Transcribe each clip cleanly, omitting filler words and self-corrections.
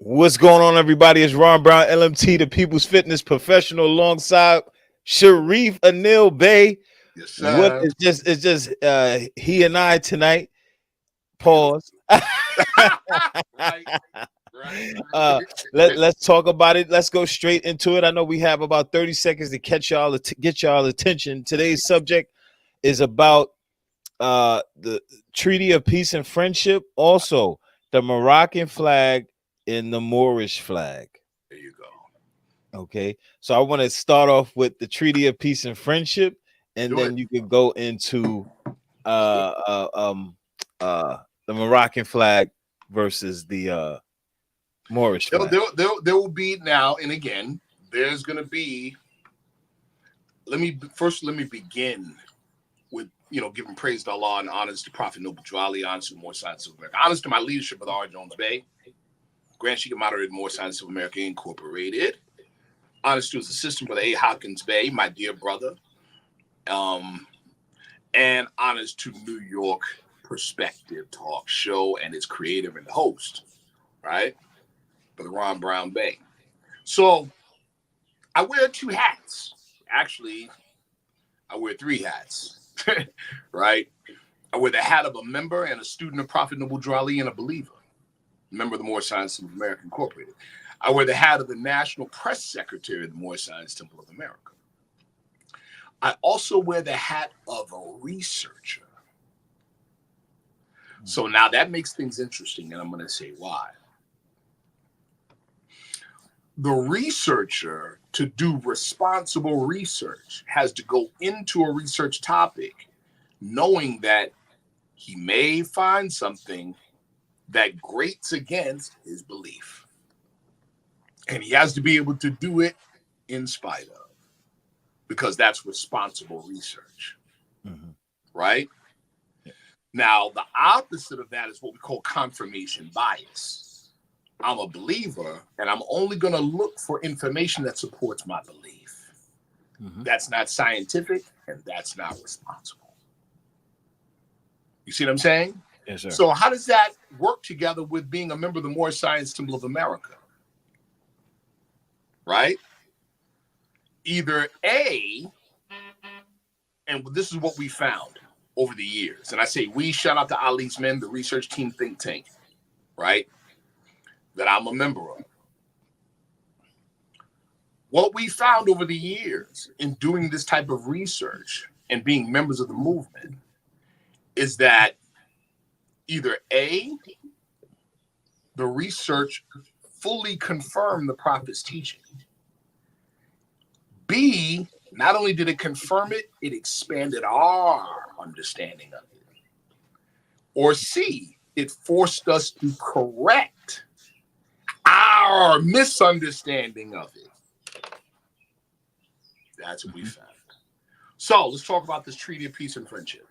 What's going on, everybody? It's Ron Brown, LMT, the People's Fitness Professional, alongside Sharif Anil Bey. Yes, What sir. is just it's just he and I tonight. Pause. Right, right. uh let's talk about it. Let's go straight into it. I know we have about 30 seconds to get y'all attention. Today's subject is about the Treaty of Peace and Friendship, also the Moroccan flag and the Moorish flag. There you go. Okay, so I want to start off with the Treaty of Peace and Friendship, and Do it. then you can go into Let's do it. uh uh um the Moroccan flag versus the Moorish There, flag. there, there, there will be now and again. There's going to be. Let me begin with giving praise to Allah and honors to Prophet Noble Dwali, honors to the More Science of America, honors to my leadership with R. Jones Bay, Grand Sheikh Moderator More Science of America Incorporated, honors to his assistant brother A. Hopkins Bay, my dear brother, and honors to New York Perspective Talk Show and its creator and host, right? For the Ron Brown Bay. So I wear two hats. Actually, I wear three hats, right? I wear the hat of a member and a student of Prophet Noble Dwali and a believer, member of the More Science of America Incorporated. I wear the hat of the National Press Secretary of the More Science Temple of America. I also wear the hat of a researcher. So now that makes things interesting, and I'm going to say why. The researcher, to do responsible research, has to go into a research topic knowing that he may find something that grates against his belief. And he has to be able to do it in spite of, because that's responsible research, right? Yeah. Now, the opposite of that is what we call confirmation bias. I'm a believer, and I'm only going to look for information that supports my belief. That's not scientific, and that's not responsible. You see what I'm saying? Yes, sir. So how does that work together with being a member of the More Science Temple of America? Right? Either A, and this is what we found over the years, and I say we, shout out to Ali's Men, the research team think tank, right? That I'm a member of. What we found over the years in doing this type of research and being members of the movement is that either A, the research fully confirmed the Prophet's teaching. B, not only did it confirm it, it expanded our understanding of it. Or C, it forced us to correct our misunderstanding of it. That's what we found. So let's talk about this Treaty of Peace and Friendship,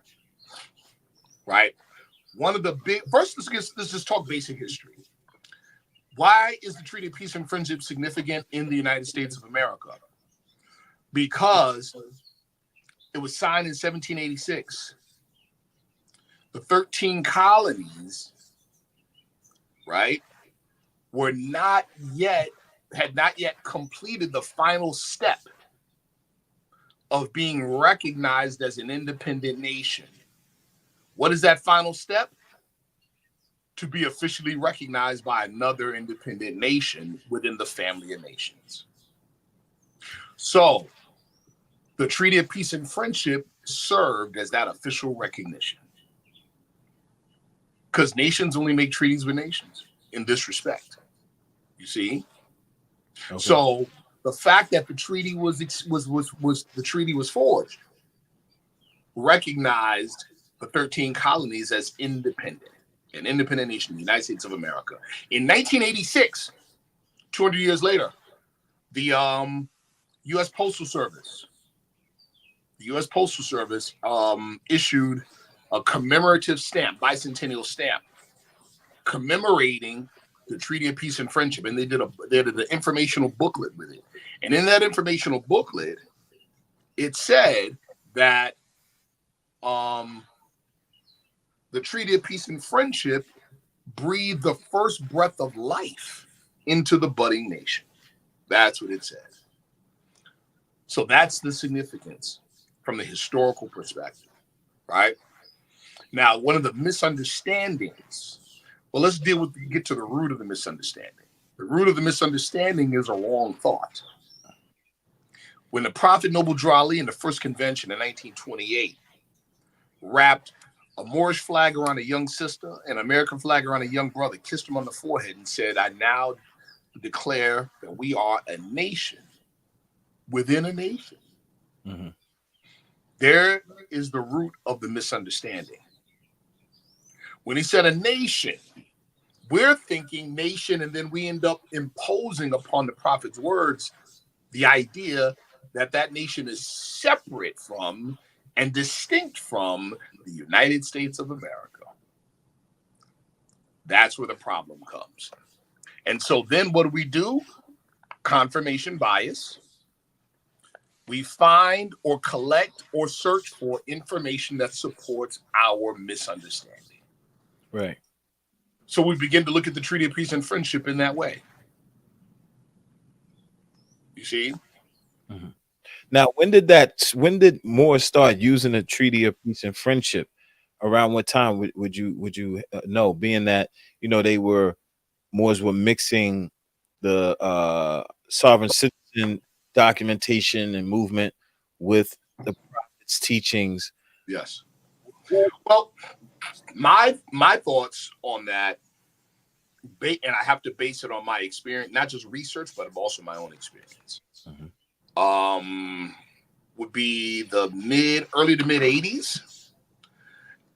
right? One of the big, first let's just talk basic history. Why is the Treaty of Peace and Friendship significant in the United States of America? Because it was signed in 1786. The 13 colonies, right, had not yet completed the final step of being recognized as an independent nation. What is that final step? To be officially recognized by another independent nation within the family of nations. So the Treaty of Peace and Friendship served as that official recognition. Because nations only make treaties with nations in this respect. You see? Okay. So the fact that the treaty was forged recognized the 13 colonies as independent, an independent nation, the United States of America. In 1986, 200 years later, the U.S. Postal Service issued a commemorative stamp, bicentennial stamp, commemorating the Treaty of Peace and Friendship, and they did an informational booklet with it. And in that informational booklet, it said that the Treaty of Peace and Friendship breathed the first breath of life into the budding nation. That's what it says. So that's the significance from the historical perspective, right? Now, one of the misunderstandings, well, let's get to the root of the misunderstanding. The root of the misunderstanding is a wrong thought. When the Prophet Noble Drew Ali in the first convention in 1928 wrapped a Moorish flag around a young sister and an American flag around a young brother, kissed him on the forehead and said, I now declare that we are a nation within a nation. Mm-hmm. There is the root of the misunderstanding. When he said a nation, we're thinking nation, and then we end up imposing upon the prophet's words the idea that that nation is separate from and distinct from the United States of America. That's where the problem comes. And so then what do? Confirmation bias. We find or collect or search for information that supports our misunderstanding. Right. So we begin to look at the Treaty of Peace and Friendship in that way. You see? Mm-hmm. Now, when did Moors start using the Treaty of Peace and Friendship? Around what time would you know, being that, you know, Moors were mixing the sovereign citizen documentation and movement with the prophet's teachings? Yes. Well, my thoughts on that, and I have to base it on my experience, not just research, but also my own experience. Mm-hmm. Would be the early to mid 80s.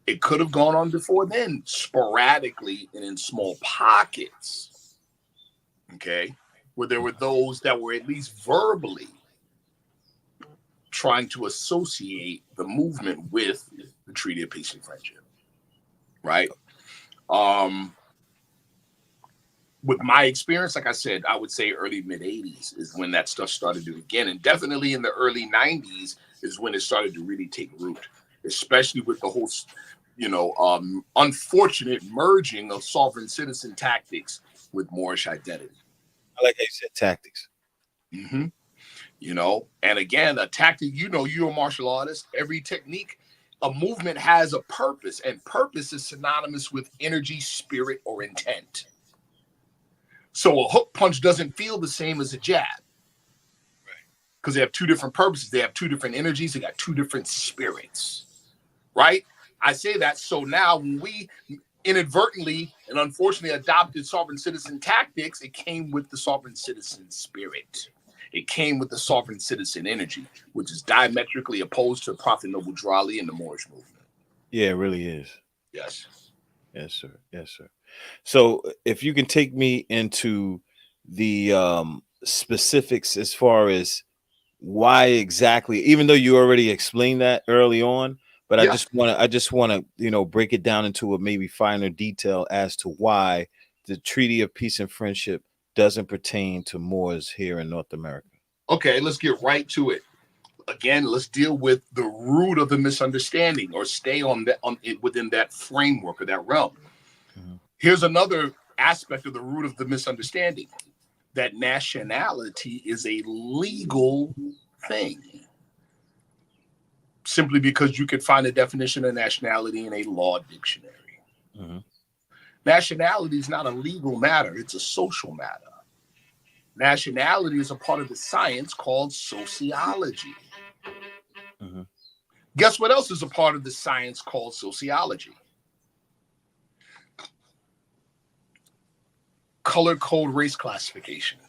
It could have gone on before then, sporadically and in small pockets. Okay, where there were those that were at least verbally trying to associate the movement with the Treaty of Peace and Friendship. Right. With my experience, like I said, I would say early mid 80s is when that stuff started to begin. And definitely in the early 90s is when it started to really take root, especially with the whole, unfortunate merging of sovereign citizen tactics with Moorish identity. I like how you said tactics. Mm-hmm. And again, a tactic, you're a martial artist. Every technique, a movement has a purpose, and purpose is synonymous with energy, spirit, or intent. So a hook punch doesn't feel the same as a jab, because they have two different purposes. They have two different energies. They got two different spirits, right? I say that so now when we inadvertently and unfortunately adopted sovereign citizen tactics, it came with the sovereign citizen spirit. It came with the sovereign citizen energy, which is diametrically opposed to Prophet Noble Drew Ali and the Moorish movement. Yeah, it really is. Yes. Yes, sir. Yes, sir. So if you can take me into the specifics as far as why exactly, even though you already explained that early on, but I just want to, break it down into a maybe finer detail as to why the Treaty of Peace and Friendship doesn't pertain to Moors here in North America. Okay, let's get right to it. Again, let's deal with the root of the misunderstanding, or stay within that framework or that realm. Mm-hmm. Here's another aspect of the root of the misunderstanding: that nationality is a legal thing. Simply because you could find a definition of nationality in a law dictionary. Mm-hmm. Nationality is not a legal matter, it's a social matter. Nationality is a part of the science called sociology. Mm-hmm. Guess what else is a part of the science called sociology? Color code race classification.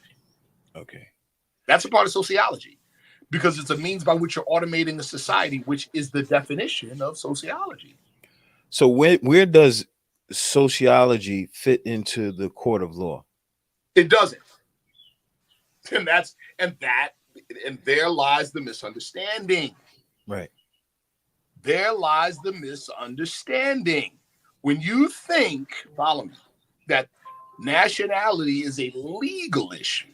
Okay. That's a part of sociology, because it's a means by which you're automating a society, which is the definition of sociology. So where does sociology fit into the court of law? It doesn't. And there lies the misunderstanding. Right. There lies the misunderstanding. When you think, follow me, that nationality is a legal issue,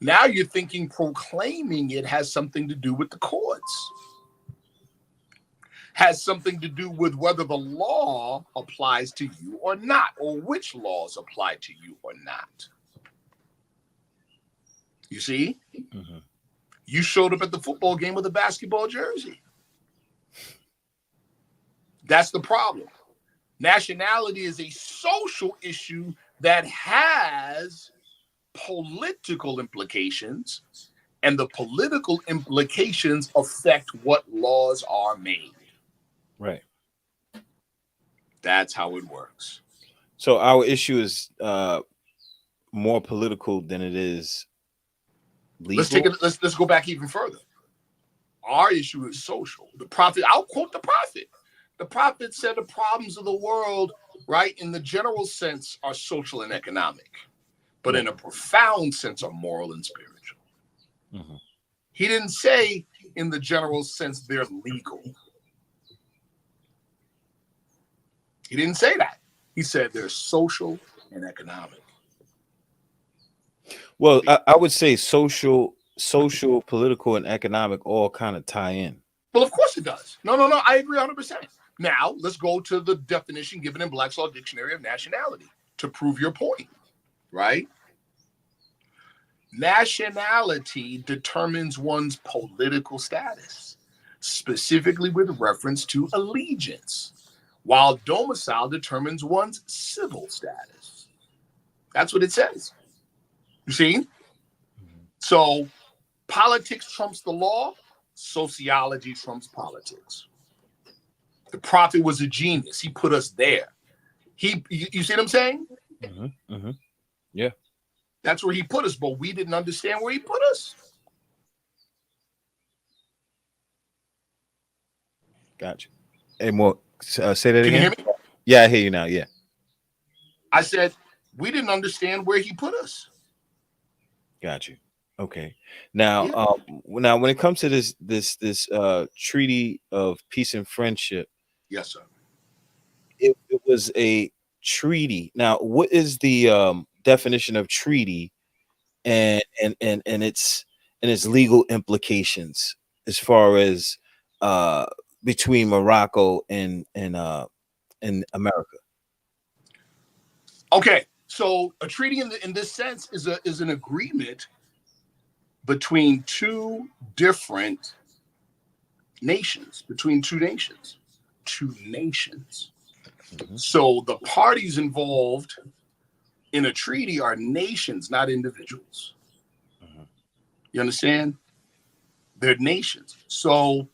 now you're thinking proclaiming it has something to do with the courts, has something to do with whether the law applies to you or not, or which laws apply to you or not. You see? Mm-hmm. You showed up at the football game with a basketball jersey. That's the problem. Nationality is a social issue that has political implications, and the political implications affect what laws are made. Right. That's how it works. So our issue is more political than it is legal. Let's take it. Let's go back even further. Our issue is social. The prophet, I'll quote the prophet. The prophet said the problems of the world, right, in the general sense, are social and economic, but in a profound sense are moral and spiritual. Mm-hmm. He didn't say in the general sense they're legal. He didn't say that. He said they're social and economic. Well, I would say social, political, and economic all kind of tie in. Well, of course it does. No. I agree 100%. Now, let's go to the definition given in Black's Law Dictionary of nationality to prove your point, right? Nationality determines one's political status, specifically with reference to allegiance, while domicile determines one's civil status. That's what it says. You see? So politics trumps the law, sociology trumps politics. The prophet was a genius. He put us there. You see what I'm saying? Mm-hmm. Mm-hmm. Yeah. That's where he put us, but we didn't understand where he put us. Gotcha. Hey, more. Say that Can again. you hear me? Yeah, I hear you now. Yeah. I said we didn't understand where he put us. Got you. Okay. Now, now when it comes to this treaty of peace and friendship, yes, sir. It was a treaty. Now, what is the definition of treaty and its legal implications as far as between Morocco and America? Okay, so a treaty in this sense is an agreement between two different nations, two nations. Mm-hmm. So the parties involved in a treaty are nations, not individuals. Mm-hmm. You understand? They're nations. So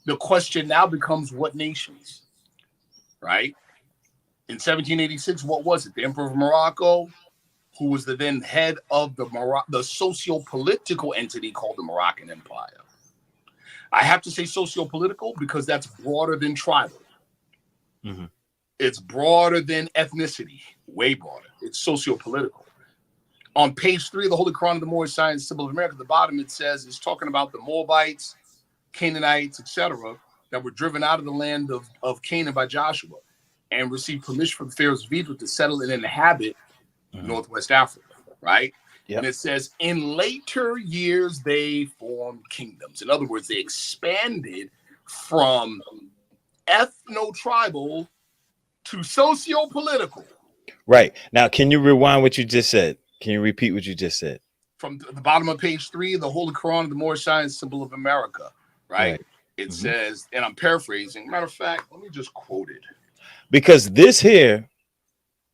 the question now becomes what nations, right? In 1786, what was it? The Emperor of Morocco, who was the then head of the socio-political entity called the Moroccan Empire. I have to say socio-political because that's broader than tribal. Mm-hmm. It's broader than ethnicity, way broader. It's socio-political. On page 3 of the Holy Quran of the Moorish Science Symbol of America, at the bottom it says it's talking about the Moabites, Canaanites, etc., that were driven out of the land of Canaan by Joshua and received permission from the pharaohs of Egypt to settle and inhabit Northwest Africa, right? Yep. And it says in later years they formed kingdoms. In other words, they expanded from ethno-tribal to socio-political. Right. Now, can you rewind what you just said? Can you repeat what you just said? From the bottom of page 3, the Holy Quran of the Moorish Science Symbol of America, right? It says, and I'm paraphrasing. Matter of fact, let me just quote it. Because this here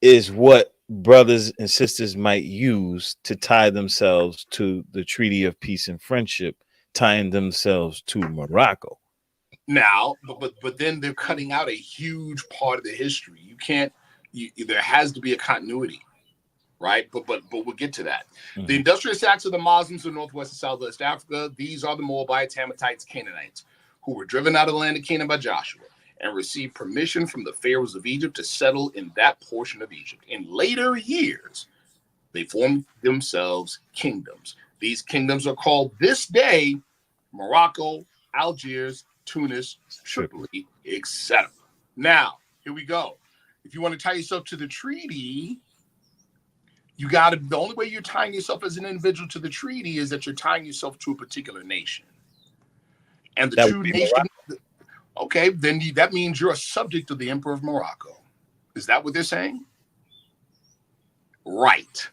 is what brothers and sisters might use to tie themselves to the Treaty of Peace and Friendship, tying themselves to Morocco. Now, but then they're cutting out a huge part of the history. You can't. There has to be a continuity, right? But we'll get to that. Mm-hmm. The industrious acts of the Muslims in Northwest and Southwest Africa. These are the Moabites, Hammatites, Canaanites, who were driven out of the land of Canaan by Joshua and received permission from the pharaohs of Egypt to settle in that portion of Egypt. In later years, they formed themselves kingdoms. These kingdoms are called this day Morocco, Algiers, Tunis, Tripoli, etc. Now, here we go. If you want to tie yourself to the treaty, the only way you're tying yourself as an individual to the treaty is that you're tying yourself to a particular nation. And the two nations, okay, then that means you're a subject of the Emperor of Morocco. Is that what they're saying? Right.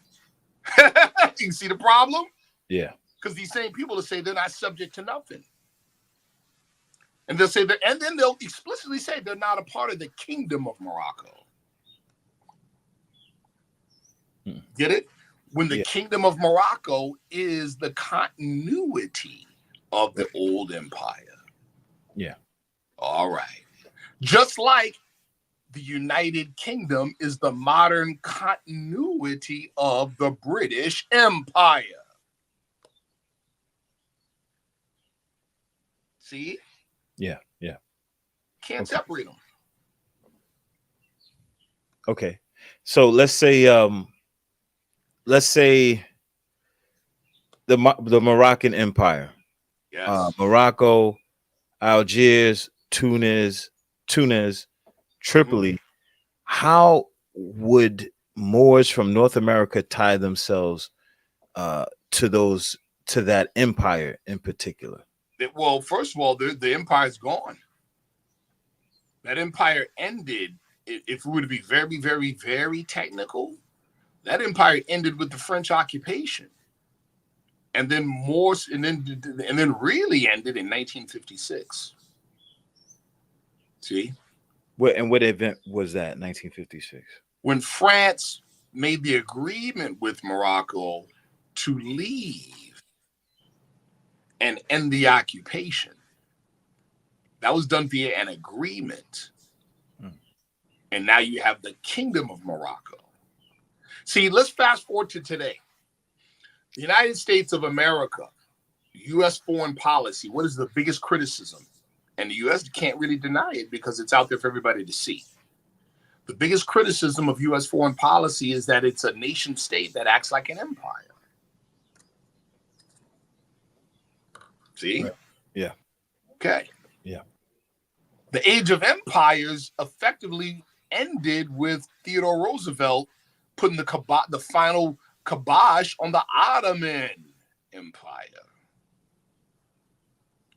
You see the problem? Yeah. Because these same people will say they're not subject to nothing. And they'll say that, and then they'll explicitly say they're not a part of the kingdom of Morocco. Get it? When the kingdom of Morocco is the continuity of the old empire. Yeah. All right. Just like the United Kingdom is the modern continuity of the British Empire. See? Yeah. Yeah. Can't separate them. Okay. So let's say the Moroccan Empire. Yes. Morocco, Algiers, Tunis, Tripoli. How would Moors from North America tie themselves to that empire in particular? Well, first of all, the empire's gone. That empire ended. If we were to be very, very, very technical, that empire ended with the French occupation, and then really ended in 1956. See? What event was that? 1956. When France made the agreement with Morocco to leave and end the occupation. That was done via an agreement. And now you have the Kingdom of Morocco. See, let's fast forward to today. The United States of America, U.S. foreign policy, what is the biggest criticism? And the U.S. can't really deny it because it's out there for everybody to see. The biggest criticism of U.S. foreign policy is that it's a nation state that acts like an empire. See? Right. Yeah. Okay. Yeah. The age of empires effectively ended with Theodore Roosevelt putting the final kibosh on the Ottoman Empire.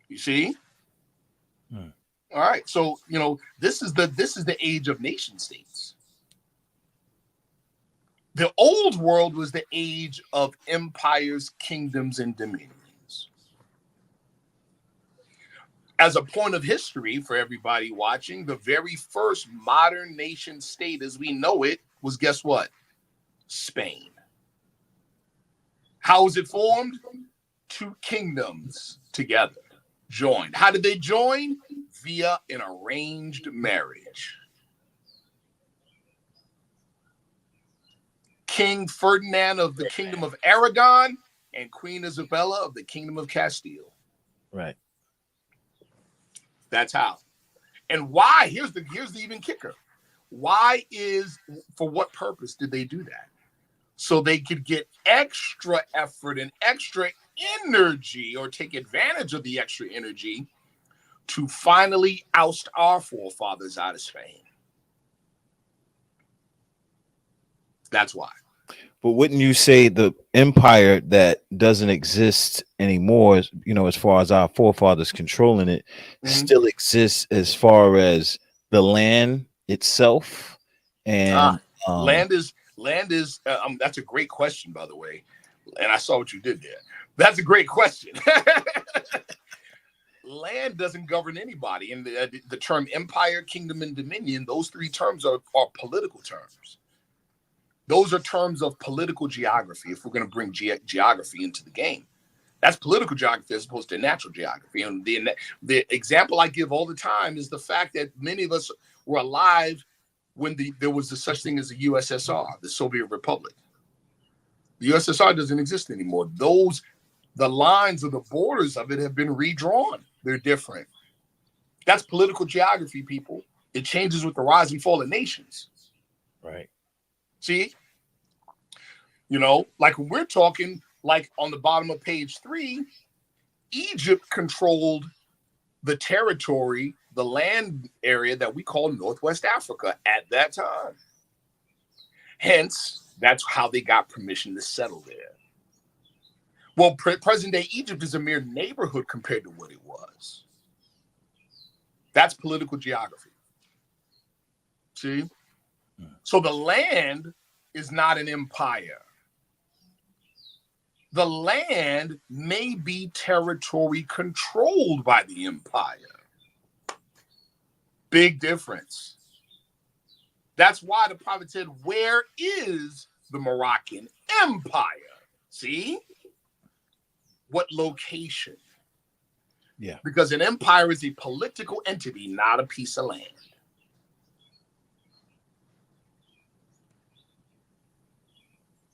You see? All right. So, this is the age of nation states. The old world was the age of empires, kingdoms, and dominions. As a point of history for everybody watching, the very first modern nation state as we know it was, guess what? Spain. How was it formed? Two kingdoms together joined. How did they join? Via an arranged marriage. King Ferdinand of the Kingdom of Aragon and Queen Isabella of the Kingdom of Castile. Right. That's how. And why? Here's the even kicker. Why for what purpose did they do that? So they could get extra effort and extra energy, or take advantage of the extra energy to finally oust our forefathers out of Spain. That's why. But wouldn't you say the empire that doesn't exist anymore, as far as our forefathers controlling it, still exists as far as the land itself? And land is that's a great question, by the way. And I saw what you did there. That's a great question. Land doesn't govern anybody. And the term empire, kingdom, and dominion, those three terms are political terms. Those are terms of political geography, if we're going to bring geography into the game. That's political geography as opposed to natural geography. And the example I give all the time is the fact that many of us were alive when there was such thing as the USSR, the Soviet Republic. The USSR doesn't exist anymore. The lines of the borders of it have been redrawn. They're different. That's political geography, people. It changes with the rise and fall of nations. Right. See? Like when we're talking, like on the bottom of page 3, Egypt controlled the territory, the land area that we call Northwest Africa at that time. Hence, that's how they got permission to settle there. Well, present-day Egypt is a mere neighborhood compared to what it was. That's political geography. See? So the land is not an empire. The land may be territory controlled by the empire. Big difference. That's why the prophet said, where is the Moroccan Empire? See? What location? Yeah. Because an empire is a political entity, not a piece of land.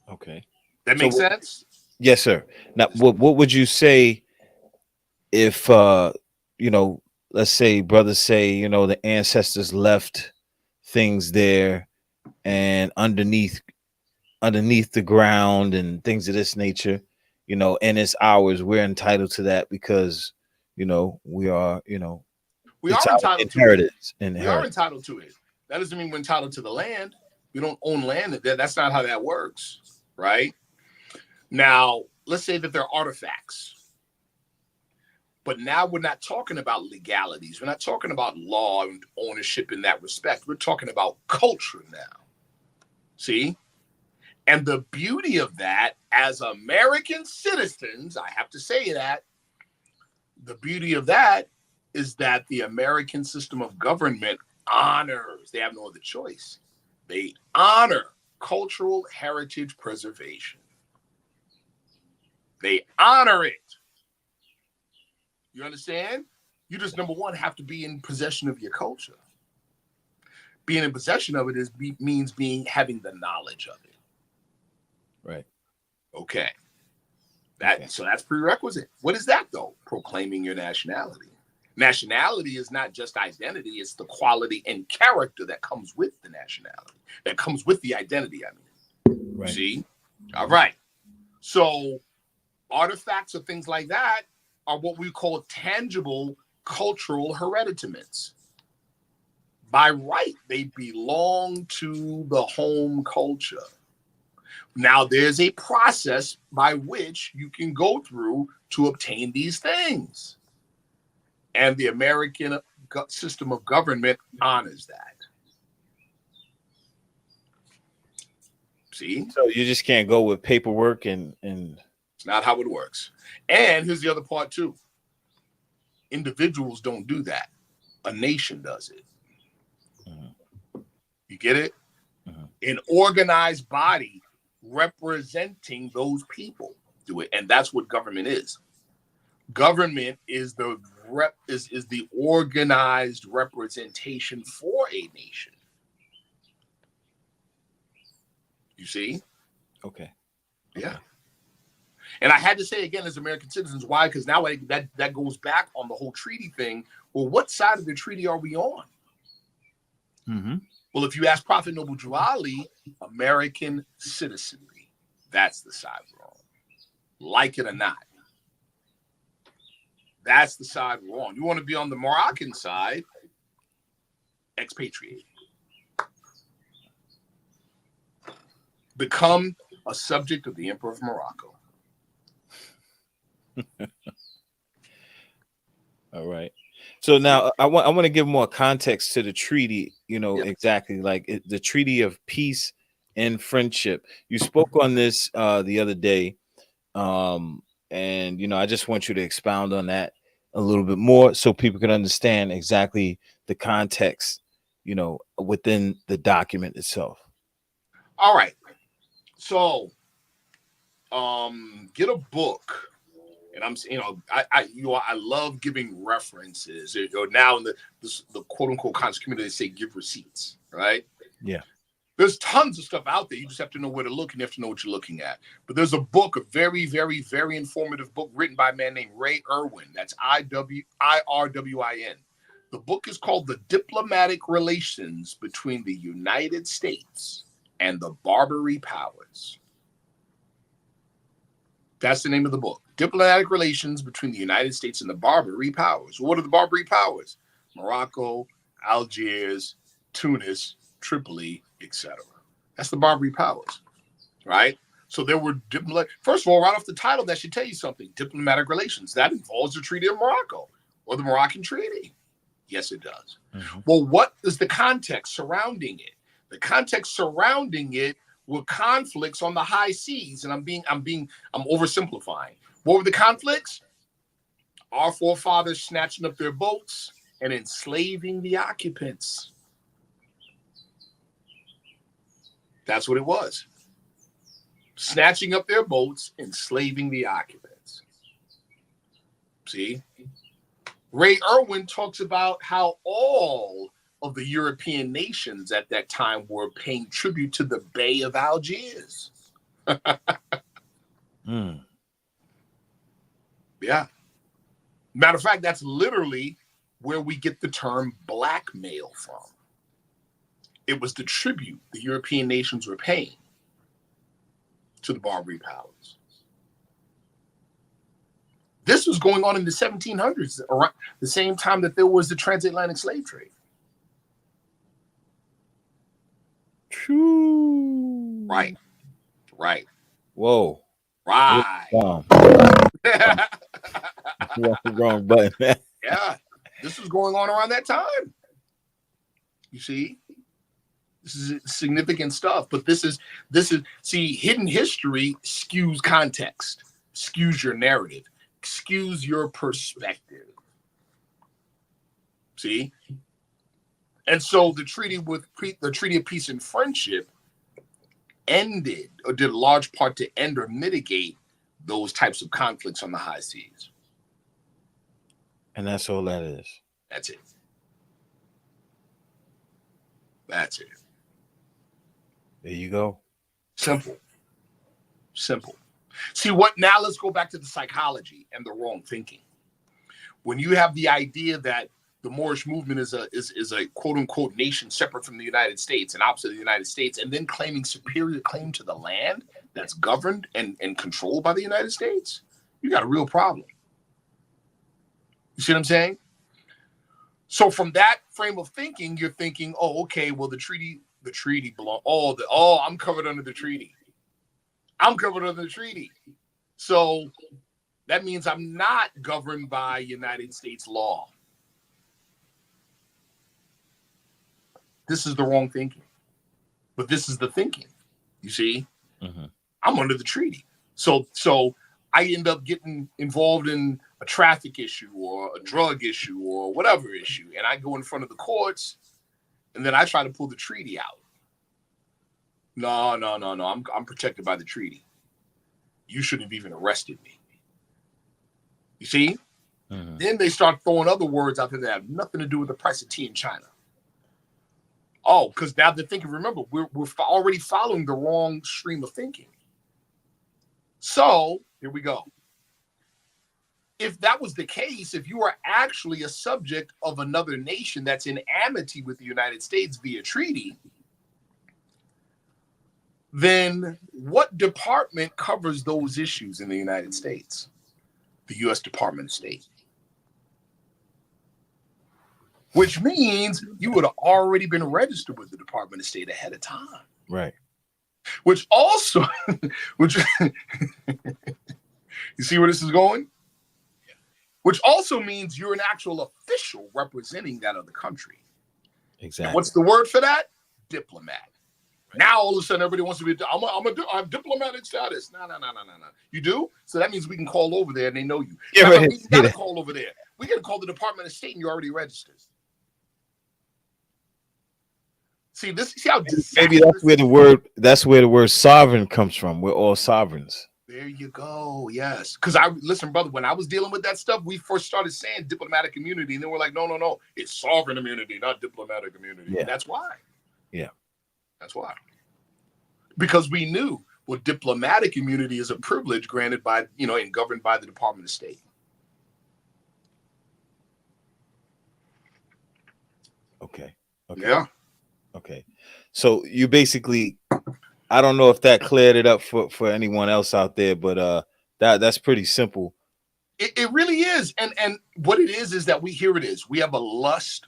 Okay. That makes sense? Yes, sir. Now, what would you say if, you know, let's say brothers say, you know, the ancestors left things there and underneath the ground and things of this nature, you know, and it's ours. We're entitled to that because, you know, we are, you know, We it's are our entitled to it. We are entitled to it. That doesn't mean we're entitled to the land. We don't own land. That's not how that works, right? Now, let's say that they're artifacts. But now we're not talking about legalities. We're not talking about law and ownership in that respect. We're talking about culture now. See? And the beauty of that, as American citizens, I have to say that, the beauty of that is that the American system of government honors, they have no other choice. They honor cultural heritage preservation. They honor it. You understand? You just, number one, have to be in possession of your culture. Being in possession of it means having the knowledge of it. Right. Okay. So that's prerequisite. What is that though? Proclaiming your nationality. Nationality is not just identity, it's the quality and character that comes with the nationality, that comes with the identity, I mean. Right. See? All right. So artifacts or things like that are what we call tangible cultural hereditaments. By right, they belong to the home culture. Now, there's a process by which you can go through to obtain these things. And the American system of government honors that. See? So you just can't go with paperwork and It's not how it works. And here's the other part too. Individuals don't do that. A nation does it. Mm-hmm. You get it? Mm-hmm. An organized body representing those people do it. And that's what government is. Government is the organized representation for a nation. You see? Okay. Yeah. And I had to say again, as American citizens, why? Because now that goes back on the whole treaty thing. Well, what side of the treaty are we on? Mm-hmm. Well, if you ask Prophet Noble Drew Ali, American citizenry, that's the side we're on. Like it or not. That's the side we're on. You want to be on the Moroccan side, expatriate. Become a subject of the Emperor of Morocco. All right. So now I want to give more context to the treaty, you know, exactly like the treaty of peace and friendship. You spoke on this the other day. And, you know, I just want you to expound on that a little bit more so people can understand exactly the context, you know, within the document itself. All right. So get a book. And I'm, you know, I love giving references. Now in the quote unquote conscious community, they say give receipts, right? Yeah. There's tons of stuff out there. You just have to know where to look and you have to know what you're looking at. But there's a book, a very, very, very informative book written by a man named Ray Irwin. That's IRWIN. The book is called The Diplomatic Relations Between the United States and the Barbary Powers. That's the name of the book. Diplomatic Relations Between the United States and the Barbary Powers. What are the Barbary Powers? Morocco, Algiers, Tunis, Tripoli, etc. That's the Barbary Powers, right? So there were first of all, right off the title, that should tell you something. Diplomatic relations. That involves the Treaty of Morocco or the Moroccan Treaty. Yes, it does. Mm-hmm. Well, what is the context surrounding it? The context surrounding it were conflicts on the high seas. And I'm oversimplifying. What were the conflicts? Our forefathers snatching up their boats and enslaving the occupants. That's what it was. Snatching up their boats, enslaving the occupants. See? Ray Irwin talks about how all of the European nations at that time were paying tribute to the Bey of Algiers. Yeah. Matter of fact, that's literally where we get the term blackmail from. It was the tribute the European nations were paying to the Barbary powers. This was going on in the 1700s, around the same time that there was the transatlantic slave trade. True. Right. Whoa. Right. Wrong button, man. Yeah. This was going on around that time. You see? This is significant stuff, but this is see, hidden history skews context, skews your narrative, skews your perspective. See? And so the treaty of peace and friendship ended, or did a large part to end or mitigate those types of conflicts on the high seas. And that's all that is. That's it. That's it. There you go. Simple. See what? Now let's go back to the psychology and the wrong thinking. When you have the idea that the Moorish movement is a quote unquote nation separate from the United States and opposite of the United States, and then claiming superior claim to the land that's governed and controlled by the United States, you got a real problem. You see what I'm saying? So from that frame of thinking, you're thinking, oh, okay, well, the treaty belong. I'm covered under the treaty. So that means I'm not governed by United States law. This is the wrong thinking. But this is the thinking. You see? Mm-hmm. I'm under the treaty. So I end up getting involved in a traffic issue or a drug issue or whatever issue. And I go in front of the courts and then I try to pull the treaty out. No. I'm protected by the treaty. You shouldn't have even arrested me. You see? Mm-hmm. Then they start throwing other words out there that have nothing to do with the price of tea in China. Oh, because now they're thinking, remember, we're already following the wrong stream of thinking. So here we go. If that was the case, if you are actually a subject of another nation that's in amity with the United States via treaty, then what department covers those issues in the United States? The U.S. Department of State. Which means you would have already been registered with the Department of State ahead of time. Right. Which also, you see where this is going? Which also means you're an actual official representing that other country. Exactly. And what's the word for that? Diplomat. Right. Now all of a sudden everybody wants to be, I have diplomatic status. No. You do? So that means we can call over there and they know you. Yeah, right. We got to call over there. We got to call the Department of State and you're already registered. See how maybe that's where the word sovereign comes from. We're all sovereigns. There you go. Yes. Because listen, brother, when I was dealing with that stuff, we first started saying diplomatic immunity, and then we're like, no. It's sovereign immunity, not diplomatic immunity. Yeah. That's why. Yeah. That's why. Because we knew, well, diplomatic immunity is a privilege granted by, and governed by the Department of State. Okay. Yeah. Okay. So you basically, I don't know if that cleared it up for anyone else out there, but that's pretty simple. It really is. And what it is that we have a lust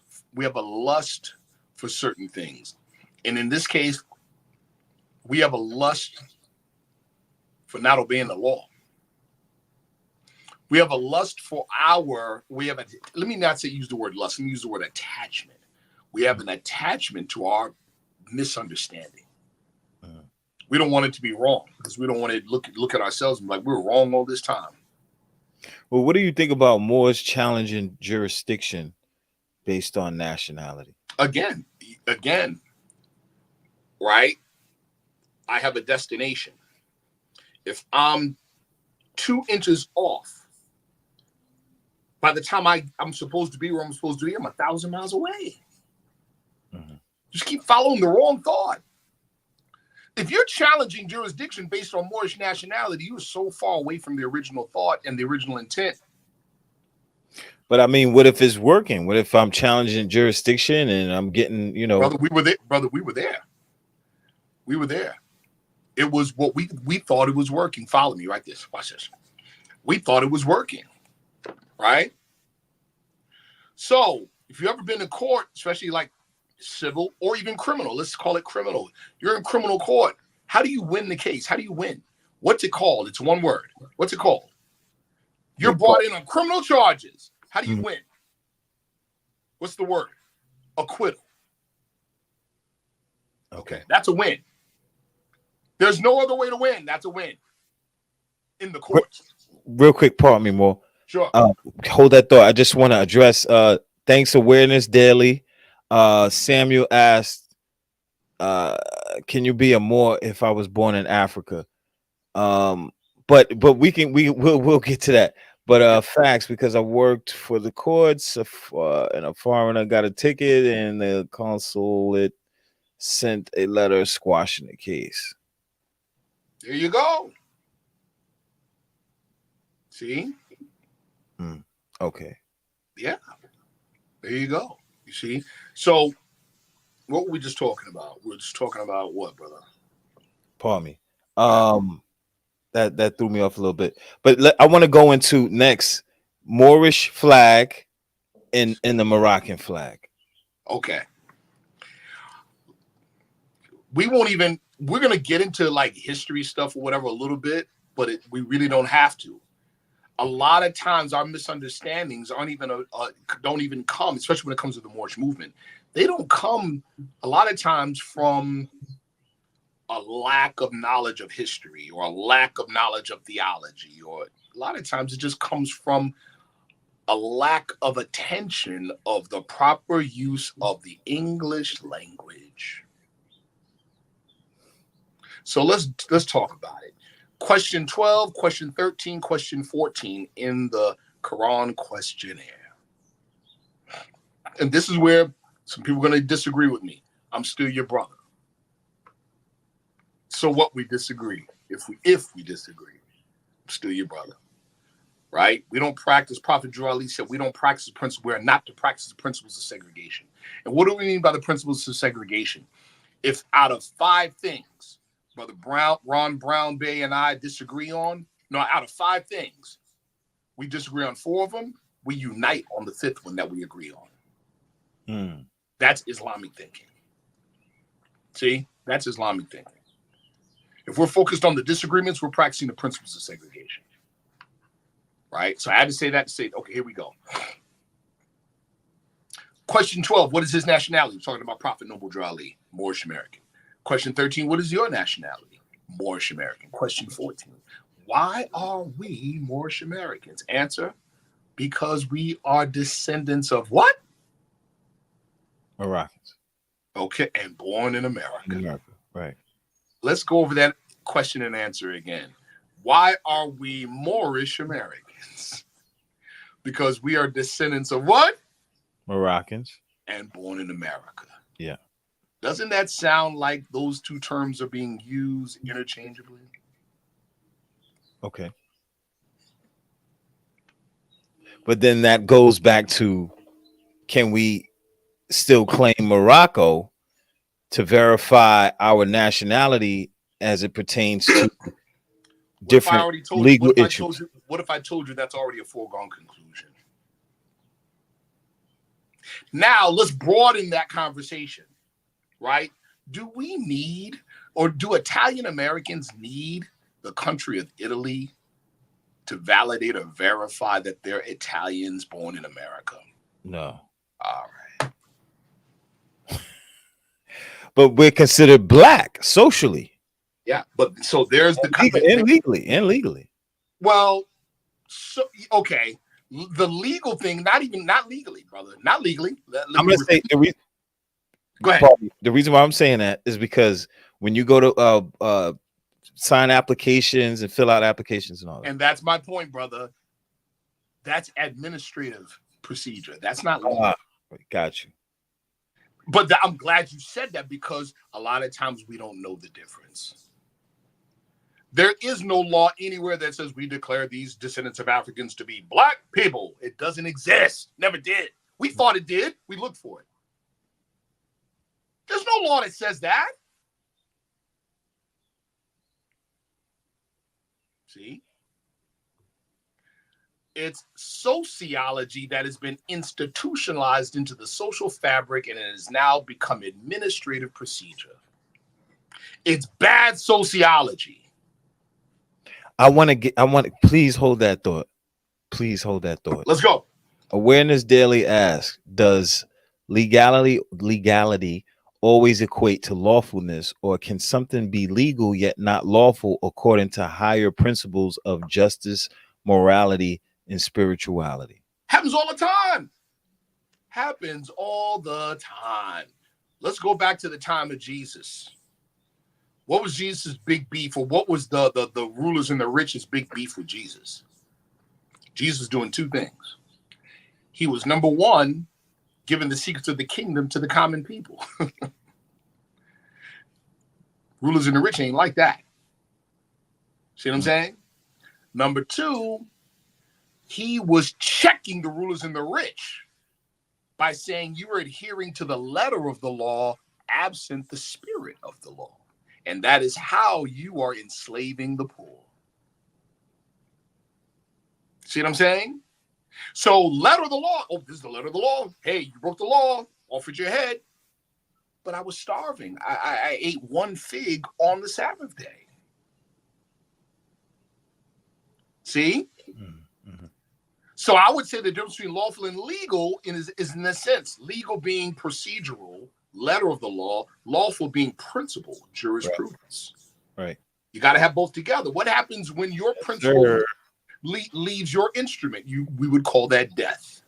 for certain things. And in this case, we have a lust for not obeying the law. We have a lust for let me not use the word lust, let me use the word attachment. We have an attachment to our misunderstanding. We don't want it to be wrong because we don't want to look at ourselves and be like we're wrong all this time. Well, what do you think about Moors challenging jurisdiction based on nationality? Again, right? I have a destination. If I'm 2 inches off, by the time I'm supposed to be where I'm supposed to be, I'm 1,000 miles away. Mm-hmm. Just keep following the wrong thought. If you're challenging jurisdiction based on Moorish nationality, you're so far away from the original thought and the original intent. But I mean, what if it's working? What if I'm challenging jurisdiction and I'm getting, Brother, we were there. Brother, we were there. We were there. It was what we thought it was working. Follow me, right? Watch this. We thought it was working, right? So if you've ever been in court, especially like civil or even criminal, let's call it criminal. You're in criminal court. How do you win the case? How do you win? What's it called? It's one word. What's it called? You're brought in on criminal charges. How do you win? What's the word? Acquittal. Okay, that's a win. There's no other way to win. That's a win in the courts. Real quick, pardon me, Mo. Sure. Hold that thought. I just want to address Thanks Awareness Daily. Samuel asked, can you be a Moor if I was born in Africa? But we'll get to that. But facts, because I worked for the courts and a foreigner got a ticket and the consulate sent a letter squashing the case. There you go. See? Okay. Yeah. There you go. You see? So what were we just talking about? We're just talking about what, brother? Pardon me. That threw me off a little bit. But I want to go into next Moorish flag and the Moroccan flag. Okay. We're going to get into like history stuff or whatever a little bit, but we really don't have to. A lot of times our misunderstandings don't even come, especially when it comes to the Moorish movement. They don't come a lot of times from a lack of knowledge of history or a lack of knowledge of theology, or a lot of times it just comes from a lack of attention of the proper use of the English language. So let's talk about it. Question 12, question 13, question 14 in the Quran questionnaire. And this is where some people are going to disagree with me. I'm still your brother. So what, we disagree? If we disagree, I'm still your brother. Right? We don't practice, Prophet Drew Ali said, we don't practice the principle. We are not to practice the principles of segregation. And what do we mean by the principles of segregation? If out of 5 things, Brother Ron Brown Bey and I disagree on, out of 5 things, we disagree on 4 of them, we unite on the 5th one that we agree on. That's Islamic thinking. See? That's Islamic thinking. If we're focused on the disagreements, we're practicing the principles of segregation. Right? So I had to say that to say, okay, here we go. Question 12, what is his nationality? We're talking about Prophet Noble Drew Ali, Moorish American. Question 13, what is your nationality? Moorish American. Question 14, why are we Moorish Americans? Answer, because we are descendants of what? Moroccans. Okay, and born in America. Right. Let's go over that question and answer again. Why are we Moorish Americans? Because we are descendants of what? Moroccans. And born in America. Yeah. Doesn't that sound like those 2 terms are being used interchangeably? Okay. But then that goes back to, can we still claim Morocco to verify our nationality as it pertains to different legal issues? What if I told you that's already a foregone conclusion? Now let's broaden that conversation, right? Do we need, or do Italian Americans need the country of Italy to validate or verify that they're Italians born in America? No. All right. But we're considered black socially. Yeah, but so there's the and legally. Well, so okay, the legal thing, not legally, brother, not legally. I'm gonna say go ahead. The reason why I'm saying that is because when you go to sign applications and fill out applications and all that, and that's my point, brother. That's administrative procedure. That's not legal. Got you. But I'm glad you said that, because a lot of times we don't know the difference. There is no law anywhere that says we declare these descendants of Africans to be black people. It doesn't exist. Never did. We thought it did. We looked for it. There's no law that says that. See? It's sociology that has been institutionalized into the social fabric, and it has now become administrative procedure. It's bad sociology. Please hold that thought. Please hold that thought. Let's go. Awareness Daily asks, does legality always equate to lawfulness, or can something be legal yet not lawful according to higher principles of justice, morality, and spirituality? Happens all the time. Happens all the time. Let's go back to the time of Jesus. What was Jesus' big beef, or what was the rulers and the rich's big beef with Jesus? Jesus doing two things. He was, number one, giving the secrets of the kingdom to the common people. Rulers and the rich ain't like that. See what I'm saying? Number two, he was checking the rulers and the rich by saying you are adhering to the letter of the law absent the spirit of the law. And that is how you are enslaving the poor. See what I'm saying? So letter of the law. Oh, this is the letter of the law. Hey, you broke the law. Off with your head. But I was starving. I ate one fig on the Sabbath day. See? Mm-hmm. So I would say the difference between lawful and legal is in a sense, legal being procedural, letter of the law, lawful being principle, jurisprudence. Right. You got to have both together. What happens when your principle leaves your instrument? We would call that death.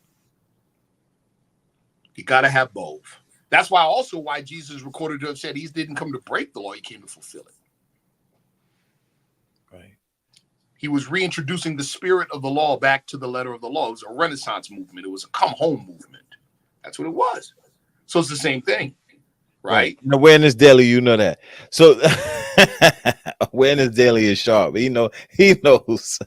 You got to have both. That's why Jesus recorded to have said he didn't come to break the law, he came to fulfill it. Right. He was reintroducing the spirit of the law back to the letter of the law. It was a Renaissance movement. It was a come home movement. That's what it was. So it's the same thing, right? Awareness Daily, you know that. So Awareness Daily is sharp. He knows. He pitched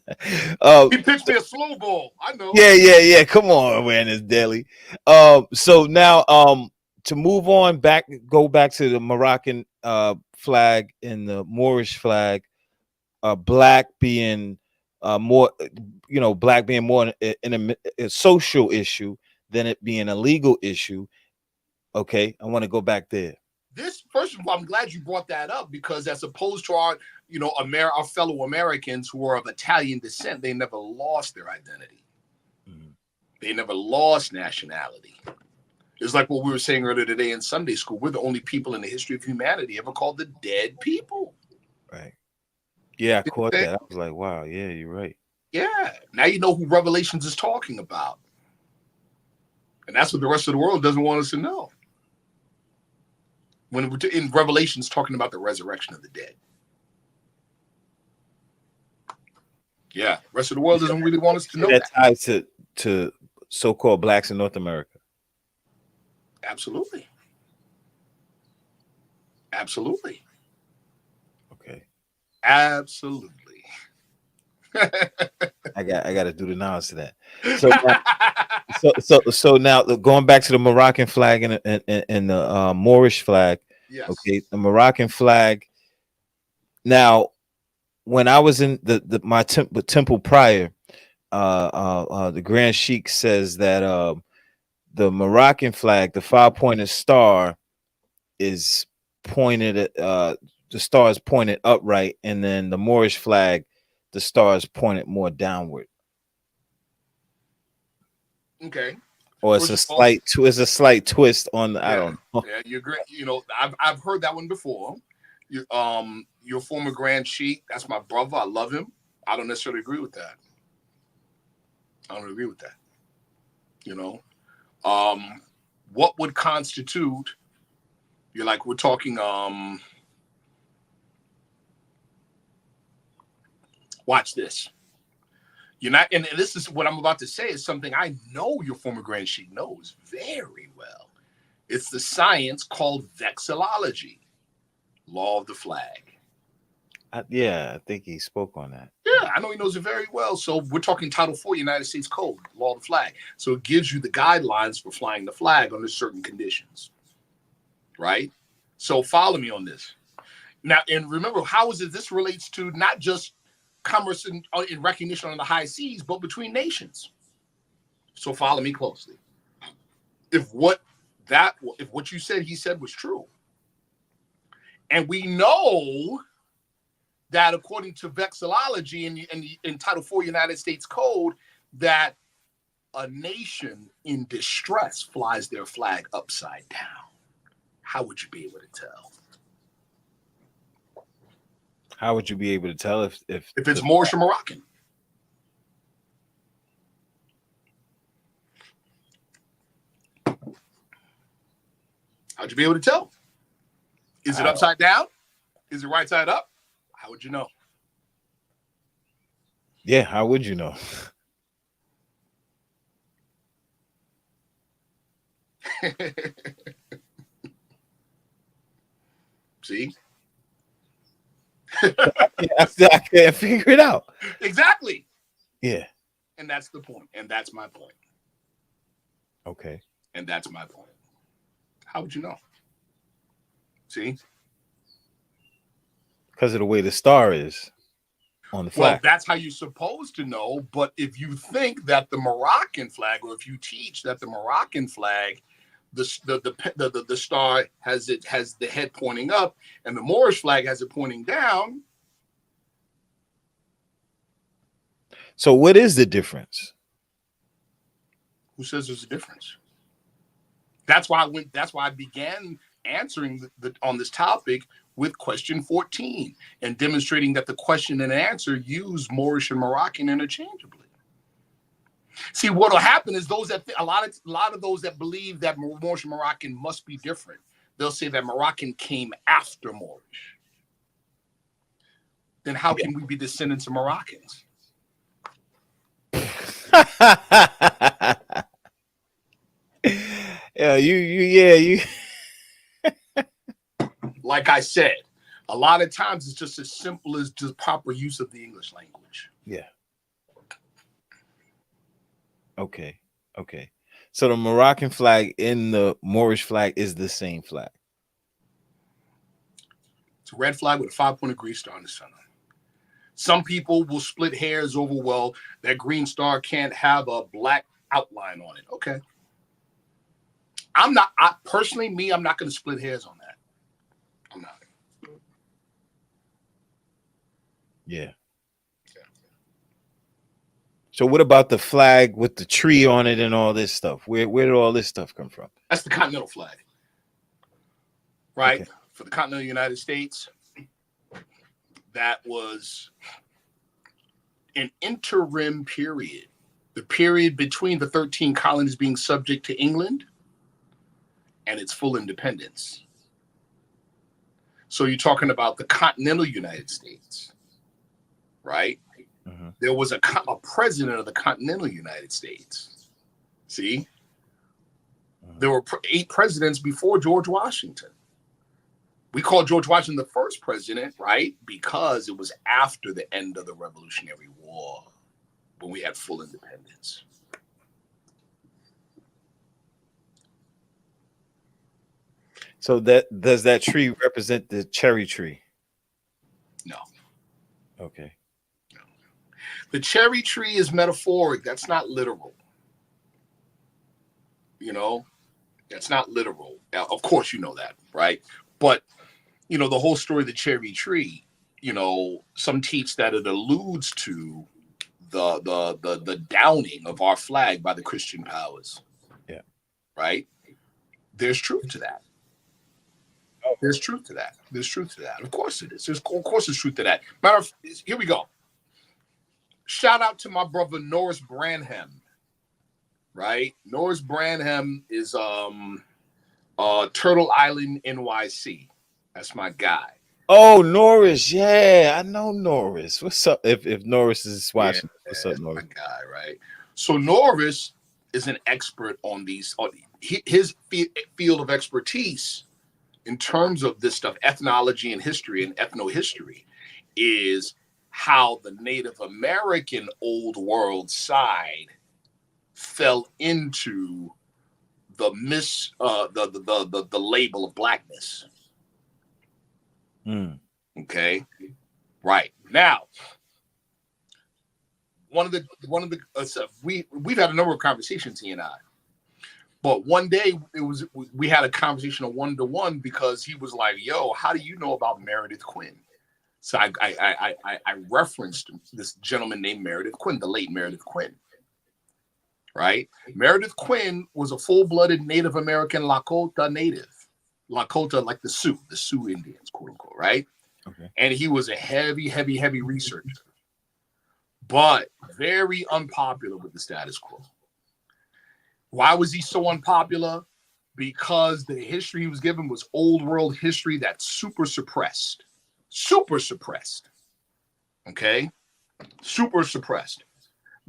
me a slow ball. I know. Yeah. Come on, Awareness Daily. So now, to move on go back to the Moroccan flag and the Moorish flag. Black being more, black being more in a social issue than it being a legal issue. Okay, I want to go back there. First of all, I'm glad you brought that up, because as opposed to our fellow Americans who are of Italian descent, they never lost their identity. Mm-hmm. They never lost nationality. It's like what we were saying earlier today in Sunday school. We're the only people in the history of humanity ever called the dead people. Right. Yeah, I caught that. I was like, wow, yeah, you're right. Yeah. Now you know who Revelations is talking about. And that's what the rest of the world doesn't want us to know. When we're in Revelations talking about the resurrection of the dead. Yeah, the rest of the world doesn't really want us to know that. That ties to so-called blacks in North America. Absolutely. Okay. Absolutely. I got to do the nods to that. So now going back to the Moroccan flag and the Moorish flag. Yes. Okay, the Moroccan flag. Now, when I was in my temple prior, the Grand Sheikh says that the Moroccan flag, the 5-pointed star, is pointed at the star is pointed upright, and then the Moorish flag, the star is pointed more downward. Okay. Or it's a slight twist on the, I don't know. Yeah, you're great. I've heard that one before. your former Grand Sheik, that's my brother. I love him. I don't necessarily agree with that. I don't agree with that. You know, what would constitute? You're like, we're talking. Watch this. You're not, and this is what I'm about to say is something I know your former Grand Sheik knows very well. It's the science called vexillology, law of the flag. Yeah, I think he spoke on that. Yeah, I know he knows it very well. So we're talking Title 4 United States Code, law of the flag. So it gives you the guidelines for flying the flag under certain conditions, right? So follow me on this. Now, and remember, how is it this relates to not just commerce in recognition on the high seas, but between nations. So follow me closely. If what you said he said was true, and we know that according to vexillology in Title 4 United States Code, that a nation in distress flies their flag upside down, how would you be able to tell? How would you be able to tell if it's Moorish or Moroccan? How'd you be able to tell? Is it upside down? Is it right side up? How would you know? Yeah, how would you know? See? I can't figure it out. Exactly. Yeah. And that's the point. And that's my point. Okay. And that's my point. How would you know? See? Because of the way the star is on the flag. Well, that's how you're supposed to know. But if you think that the Moroccan flag, or if you teach that the Moroccan flag, the star has the head pointing up, and the Moorish flag has it pointing down. So what is the difference? Who says there's a difference? That's why I began answering on this topic with question 14 and demonstrating that the question and answer use Moorish and Moroccan interchangeably. See, what will happen is those that a lot of those that believe that Moorish and Moroccan must be different, they'll say that Moroccan came after Moorish. Then how can we be descendants of Moroccans? you. Like I said, a lot of times it's just as simple as just proper use of the English language. Yeah. Okay. So the Moroccan flag and the Moorish flag is the same flag. It's a red flag with a 5-point Greek star in the center. Some people will split hairs over, well, that green star can't have a black outline on it. Okay. I'm not going to split hairs on that. I'm not. Yeah. So what about the flag with the tree on it and all this stuff? Where did all this stuff come from? That's the continental flag, right? Okay. For the continental United States, that was an interim period, the period between the 13 colonies being subject to England and its full independence. So you're talking about the continental United States, right? Mm-hmm. There was a president of the continental United States. See? Mm-hmm. There were 8 presidents before George Washington. We call George Washington the first president, right? Because it was after the end of the Revolutionary War when we had full independence. So does that tree represent the cherry tree? No. Okay. No. The cherry tree is metaphoric. That's not literal. You know, that's not literal. Now, of course, you know that, right? But, you know, the whole story of the cherry tree, you know, some teach that it alludes to the downing of our flag by the Christian powers. Yeah. Right? There's truth to that. There's truth to that. There's truth to that. Of course it is. Of course there's truth to that. Matter of, here we go. Shout out to my brother Norris Branham. Right? Norris Branham is Turtle Island, NYC. That's my guy. Oh, Norris. Yeah, I know Norris. What's up? If Norris is watching, what's up, Norris? My guy, right? So Norris is an expert on these. His field of expertise in terms of this stuff, ethnology and history and ethnohistory, is how the Native American Old World side fell into the label of blackness. Okay, right now, we've had a number of conversations, he and I. But one day we had a conversation, a 1-to-1, because he was like, "Yo, how do you know about Meredith Quinn?" So I referenced this gentleman named Meredith Quinn, the late Meredith Quinn. Right? Meredith Quinn was a full-blooded Native American Lakota native. Lakota, like the Sioux Indians, quote unquote, right? Okay. And he was a heavy researcher, but very unpopular with the status quo. Why was he so unpopular? Because the history he was given was old world history that's super suppressed. Okay? Super suppressed.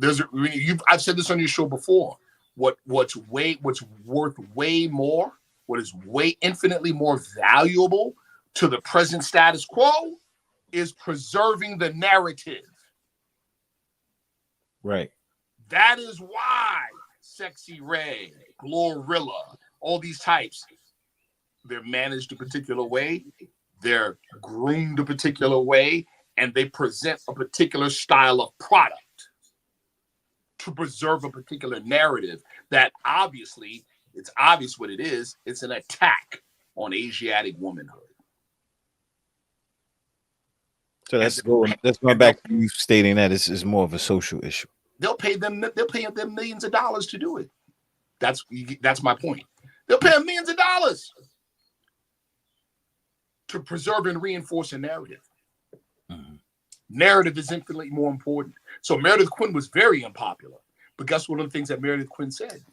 I've said this on your show before. What's worth way more, what is way infinitely more valuable to the present status quo is preserving the narrative. Right. That is why Sexy Ray, Glorilla, all these types, they're managed a particular way, they're groomed a particular way, and they present a particular style of product to preserve a particular narrative that obviously, it's obvious what it is. It's an attack on Asiatic womanhood. So that's going back to you stating that this is more of a social issue. They'll pay them millions of dollars to do it. That's my point. They'll pay them millions of dollars to preserve and reinforce a narrative. Mm-hmm. Narrative is infinitely more important. So Meredith Quinn was very unpopular. But guess what? One of the things that Meredith Quinn said?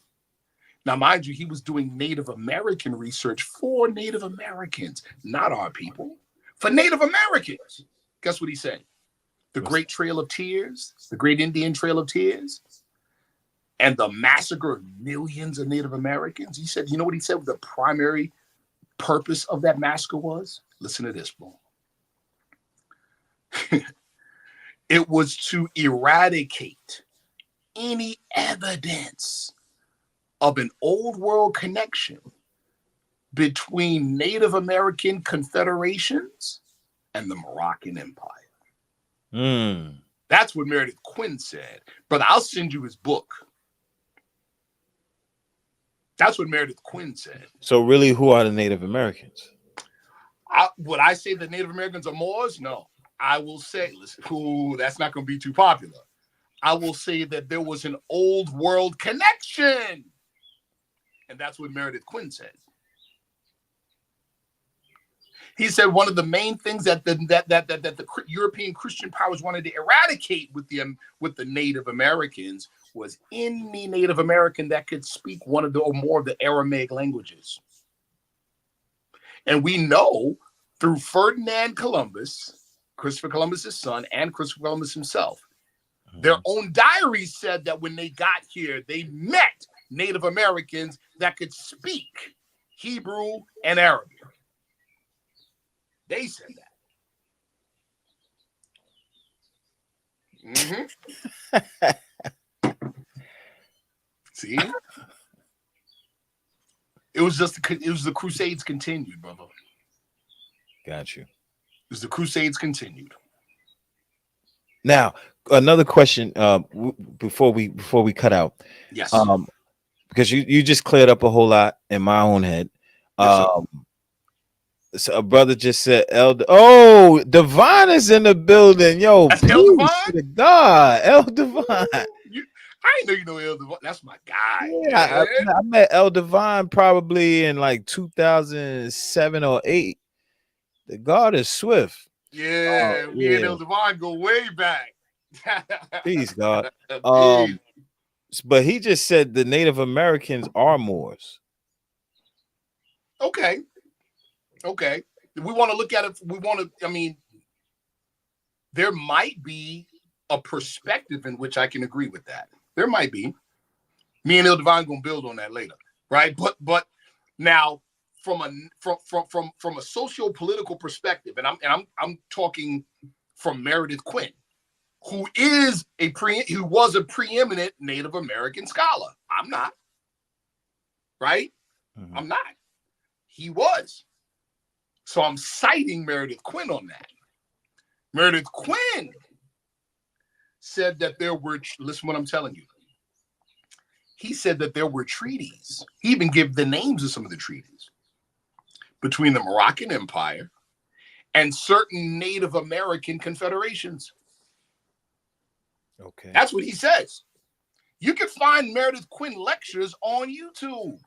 Now, mind you, he was doing Native American research for Native Americans, not our people. For Native Americans. Guess what he said? The Great Trail of Tears, the Great Indian Trail of Tears, and the massacre of millions of Native Americans. He said, you know what he said the primary purpose of that massacre was? Listen to this, bro. It was to eradicate any evidence of an old world connection between Native American confederations and the Moroccan Empire. That's what Meredith Quinn said. Brother, I'll send you his book. That's what Meredith Quinn said. So really, who are the Native Americans? Would I say the Native Americans are Moors? No. I will say, listen, that's not going to be too popular. I will say that there was an old world connection. And that's what Meredith Quinn said. He said one of the main things that the European Christian powers wanted to eradicate with the Native Americans was any Native American that could speak one of the or more of the Aramaic languages. And we know through Ferdinand Columbus, Christopher Columbus's son, and Christopher Columbus himself, their own diaries said that when they got here, they met Native Americans that could speak Hebrew and Arabic. They said that. See? It was the Crusades continued, brother. Got you. It was the Crusades continued. Now, another question before we cut out. Yes. Because you just cleared up a whole lot in my own head. Yes, so a brother just said, Elder. Oh, Divine is in the building. Yo, that's El Divine? To God, El Divine. I didn't know you know El Divine. That's my guy. Yeah, I met El Divine probably in like 2007 or 8. The God is swift. Yeah, me and El Devon go way back. Peace, God. Peace. But he just said the Native Americans are Moors. Okay. We want to look at it. I mean, there might be a perspective in which I can agree with that. There might be. Me and El Devon gonna build on that later, right? But now from a socio-political perspective, and I'm talking from Meredith Quinn, who was a preeminent Native American scholar. I'm not, right? Mm-hmm. I'm not. He was. So I'm citing Meredith Quinn on that. Meredith Quinn said that listen what I'm telling you. He said that there were treaties. He even gave the names of some of the treaties between the Moroccan Empire and certain Native American confederations. Okay. That's what he says. You can find Meredith Quinn lectures on YouTube.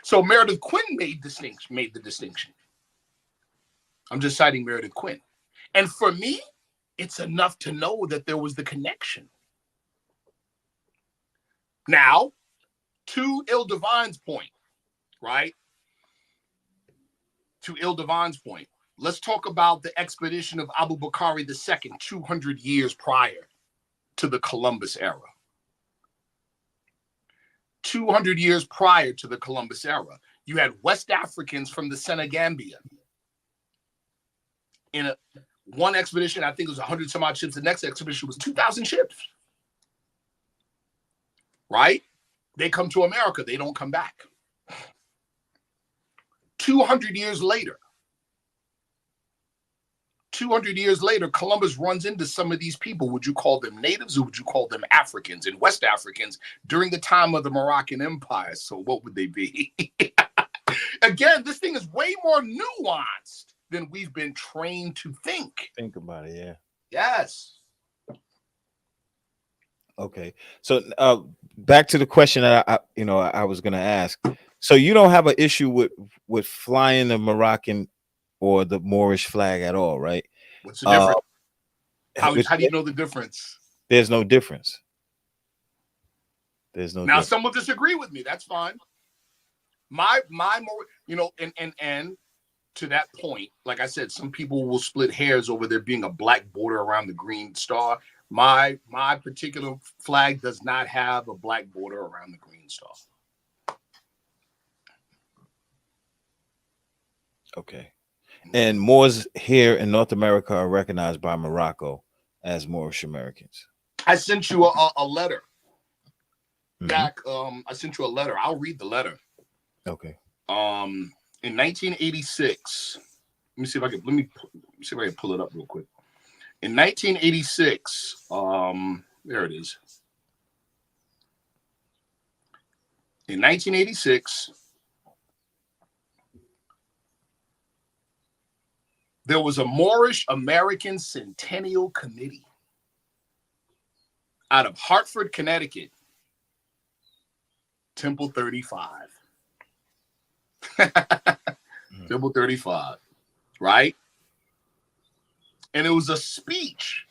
So Meredith Quinn made the distinction. I'm just citing Meredith Quinn. And for me, it's enough to know that there was the connection. Now, to Il Divine's point, right? To Il Divine's point, let's talk about the expedition of Abu Bakr II 200 years prior to the Columbus era. 200 years prior to the Columbus era, you had West Africans from the Senegambia. In one expedition, I think it was 100 some odd ships. The next expedition was 2,000 ships. Right? They come to America. They don't come back. 200 years later, Columbus runs into some of these people. Would you call them natives or would you call them Africans and West Africans during the time of the Moroccan Empire? So what would they be? Again, this thing is way more nuanced than we've been trained to think. Think about it, yeah. Yes. Okay. So back to the question that I was going to ask. So you don't have an issue with flying the Moroccan or the Moorish flag at all, right? What's the difference? How do you know the difference? There's no difference. Now, some will disagree with me. That's fine. My more, and to that point, like I said, some people will split hairs over there being a black border around the green star. My particular flag does not have a black border around the green star. Okay. And Moors here in North America are recognized by Morocco as Moorish Americans. I sent you a letter back. I sent you a letter. I'll read the letter. Okay. In 1986, let me see if I can pull it up real quick. In 1986, there it is. In 1986, there was a Moorish American Centennial Committee out of Hartford, Connecticut, Temple 35. Temple 35, right? And it was a speech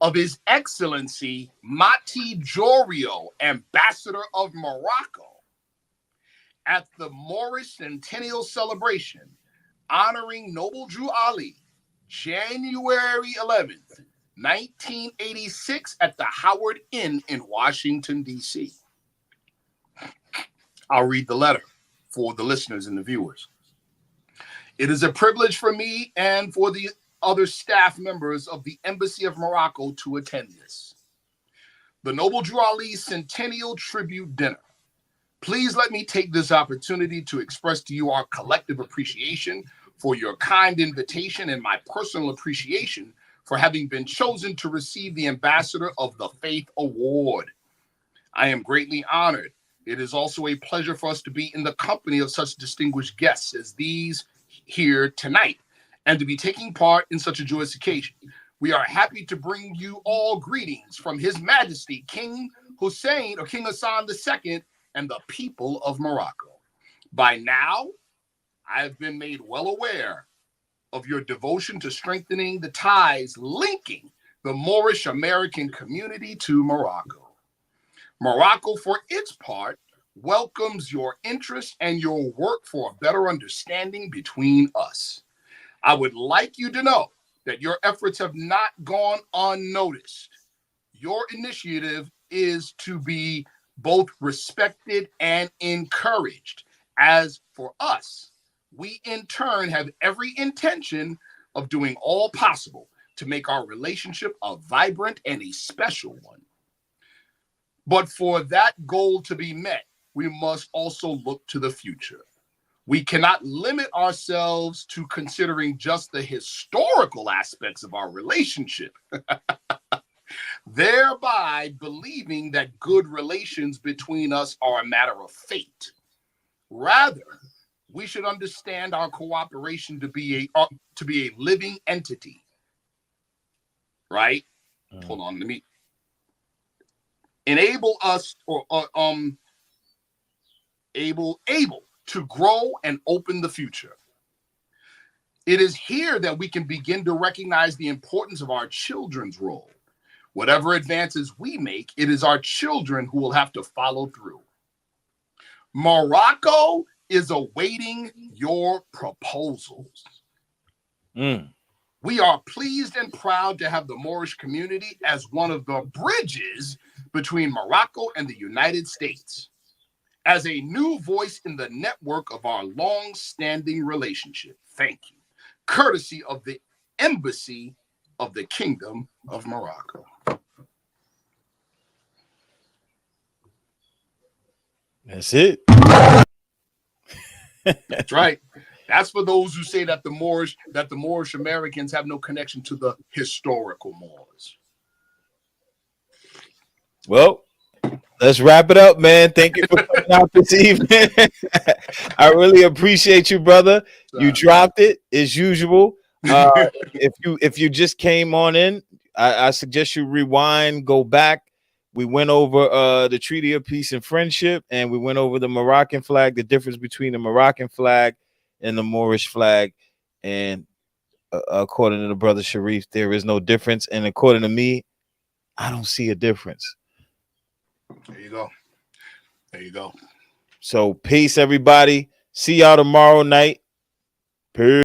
of His Excellency Mati Jorio, Ambassador of Morocco, at the Moorish Centennial Celebration honoring Noble Drew Ali, January 11th, 1986, at the Howard Inn in Washington, D.C. I'll read the letter for the listeners and the viewers. It is a privilege for me and for the other staff members of the Embassy of Morocco to attend this. The Noble Drew Ali Centennial Tribute Dinner. Please let me take this opportunity to express to you our collective appreciation for your kind invitation and my personal appreciation for having been chosen to receive the Ambassador of the Faith Award. I am greatly honored. It is also a pleasure for us to be in the company of such distinguished guests as these here tonight and to be taking part in such a joyous occasion. We are happy to bring you all greetings from His Majesty King Hussein or King Hassan II and the people of Morocco. By now, I have been made well aware of your devotion to strengthening the ties linking the Moorish American community to Morocco. Morocco, for its part, welcomes your interest and your work for a better understanding between us. I would like you to know that your efforts have not gone unnoticed. Your initiative is to be both respected and encouraged. As for us, we in turn have every intention of doing all possible to make our relationship a vibrant and a special one. But for that goal to be met, we must also look to the future. We cannot limit ourselves to considering just the historical aspects of our relationship, thereby believing that good relations between us are a matter of fate. Rather, we should understand our cooperation to be a living entity, right? Hold on, let me enable us or able to grow and open the future. It is here that we can begin to recognize the importance of our children's role. Whatever advances we make, it is our children who will have to follow through. Morocco is awaiting your proposals. We are pleased and proud to have the Moorish community as one of the bridges between Morocco and the United States, as a new voice in the network of our long-standing relationship. Thank you. Courtesy of the Embassy of the Kingdom of Morocco. That's it. That's right. That's for those who say that the Moorish Americans have no connection to the historical Moors. Well, let's wrap it up, man. Thank you for coming out this evening. I really appreciate you, brother. You dropped it as usual. If you just came on in, I suggest you rewind, go back. We went over the Treaty of Peace and Friendship, and we went over the Moroccan flag, the difference between the Moroccan flag and the Moorish flag. And according to the brother Sharif, there is no difference. And according to me, I don't see a difference. There you go. There you go. So peace, everybody. See y'all tomorrow night. Peace.